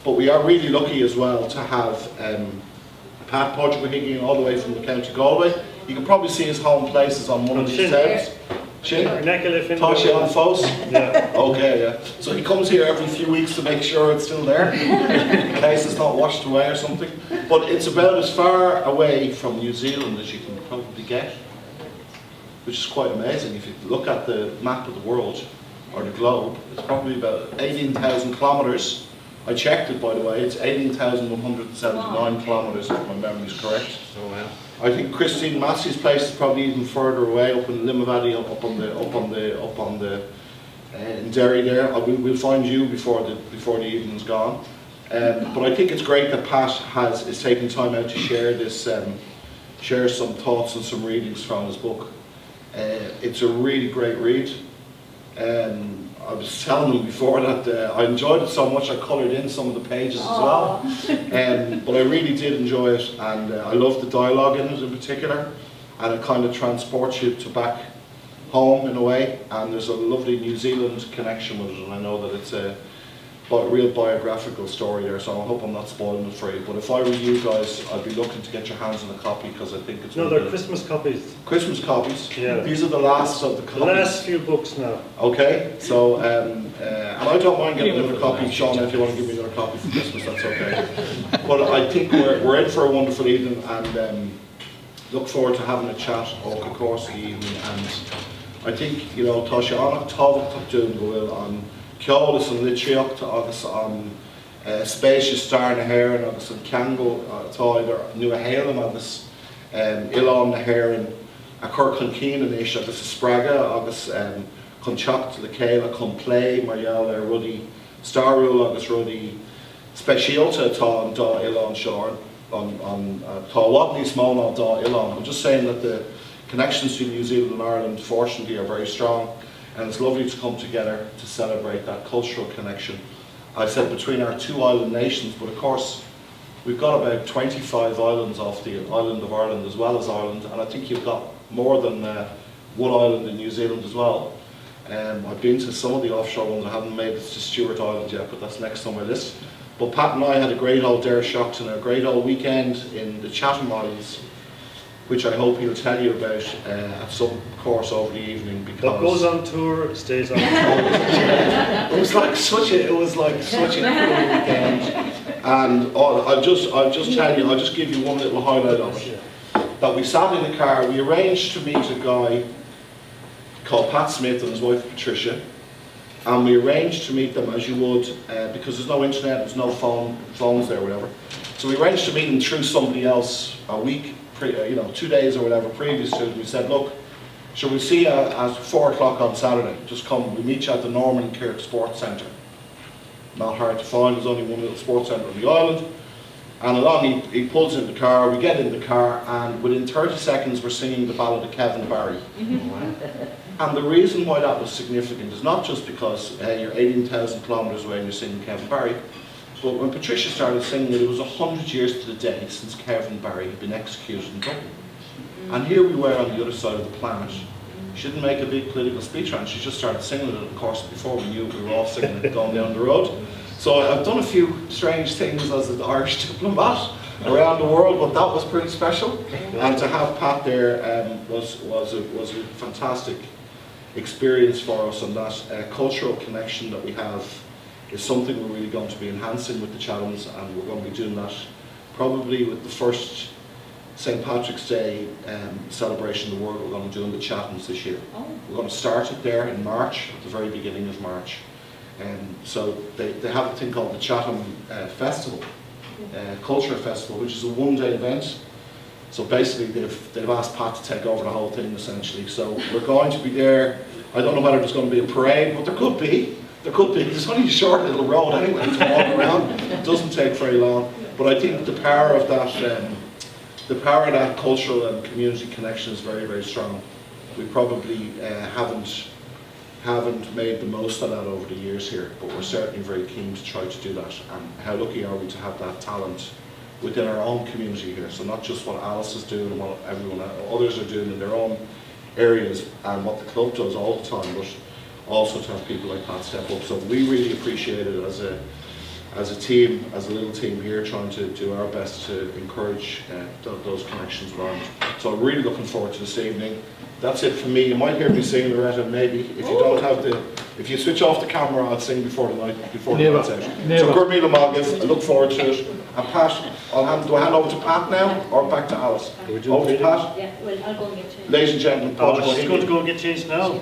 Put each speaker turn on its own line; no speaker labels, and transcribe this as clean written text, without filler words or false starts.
But we are really lucky as well to have Pat Higgins all the way from the County Galway. You can probably see his home places on one of these tabs. Shin? Toshi on Fos?
Yeah.
Okay, yeah. So he comes here every few weeks to make sure it's still there, in case it's not washed away or something. But it's about as far away from New Zealand as you can probably get, which is quite amazing. If you look at the map of the world, or the globe, it's probably about 18,000 kilometres. I checked it, by the way, it's 18,179 kilometres, if my memory is correct.
Oh, wow.
I think Christine Massey's place is probably even further away, up in Limavady, in Derry there. We'll find you before the evening's gone. But I think it's great that Pat is taking time out to share this, share some thoughts and some readings from his book. It's a really great read. I was telling him before that I enjoyed it so much I coloured in some of the pages as well. But I really did enjoy it, and I love the dialogue in it in particular, and it kind of transports you to back home in a way, and there's a lovely New Zealand connection with it, and I know that it's a real biographical story there, so I hope I'm not spoiling it for you. But if I were you guys, I'd be looking to get your hands on a copy, because I think it's...
No, they're Christmas copies.
Christmas copies?
Yeah.
These are the last of the copies.
The last few books now.
Okay, so, and I don't mind getting another copy, Sean, if you want to give me another copy for Christmas, that's okay. But I think we're in for a wonderful evening, and look forward to having a chat over the course of the evening. And I think, you know, tá sé annach tábhachtach dún go bhfuil an ceollas an litríocht agus an spéisius star na hÉireann agus an ceangal tá idir nua héileán agus Ileán na hÉireann a chur chun cían is agus a sppraga agus chun teacht le céile chun plé margheall ar rudí starúil agus rudí speisialta atá an dá Ileán seo tá bhad níos mó ná dá Ileán. I'm just saying that the connections between New Zealand and Ireland fortunately are very strong, and it's lovely to come together to celebrate that cultural connection. I said between our two island nations, but of course we've got about 25 islands off the island of Ireland as well as Ireland, and I think you've got more than one island in New Zealand as well. I've been to some of the offshore ones. I haven't made it to Stewart Island yet, but that's next on my list. But Pat and I had a great old Dare Shocked and a great old weekend in the Chatham Islands, which I hope he'll tell you about at some course over the evening. Because
what goes on tour stays on tour.
it was like such a cool weekend, and I'll just tell you, I'll just give you one little highlight of it. That we sat in the car, we arranged to meet a guy called Pat Smith and his wife Patricia, and we arranged to meet them as you would, because there's no internet, there's no phones there, whatever. So we arranged to meet them through somebody else a week, 2 days or whatever previous to it. We said, look, shall we see you at 4 o'clock on Saturday? Just come, we meet you at the Norman Kirk Sports Centre. Not hard to find, there's only one little sports centre on the island. And along he pulls in the car, we get in the car, and within 30 seconds we're singing the ballad of Kevin Barry. And the reason why that was significant is not just because you're 18,000 kilometres away and you're singing Kevin Barry, but when Patricia started singing it, it was 100 years to the day since Kevin Barry had been executed in Dublin. And here we were on the other side of the planet. She didn't make a big political speech on it, she just started singing it, and of course before we knew it, we were all singing it going down the road. So I've done a few strange things as an Irish diplomat around the world, but that was pretty special. And to have Pat there was a fantastic experience for us, and that cultural connection that we have is something we're really going to be enhancing with the Chathams, and we're going to be doing that probably with the first St. Patrick's Day celebration of the world we're going to do in the Chathams this year. We're going to start it there in March, at the very beginning of March. So they have a thing called the Chatham Festival, Culture Festival, which is a one-day event. So basically they've asked Pat to take over the whole thing essentially. So we're going to be there. I don't know whether there's going to be a parade, but there could be. There could be. It's only a short little road anyway to walk around. It doesn't take very long. But I think the power of that cultural and community connection is very, very strong. We probably haven't made the most of that over the years here, but we're certainly very keen to try to do that. And how lucky are we to have that talent within our own community here? So not just what Alice is doing and what others are doing in their own areas and what the club does all the time, but also to have people like Pat step up. So we really appreciate it as as a team, as a little team here, trying to do our best to encourage those connections around. So I'm really looking forward to this evening. That's it for me. You might hear me sing Loretta, maybe. If you don't have if you switch off the camera, I'll sing before the night's out. So good meal Malgis, I look forward to it. And Pat, do I hand over to Pat now, or back to Alice? Over to Pat?
Yeah, well, I'll go and get changed.
Ladies and gentlemen,
Oh,
Pat
she's going to
Higgins.
go and get changed now.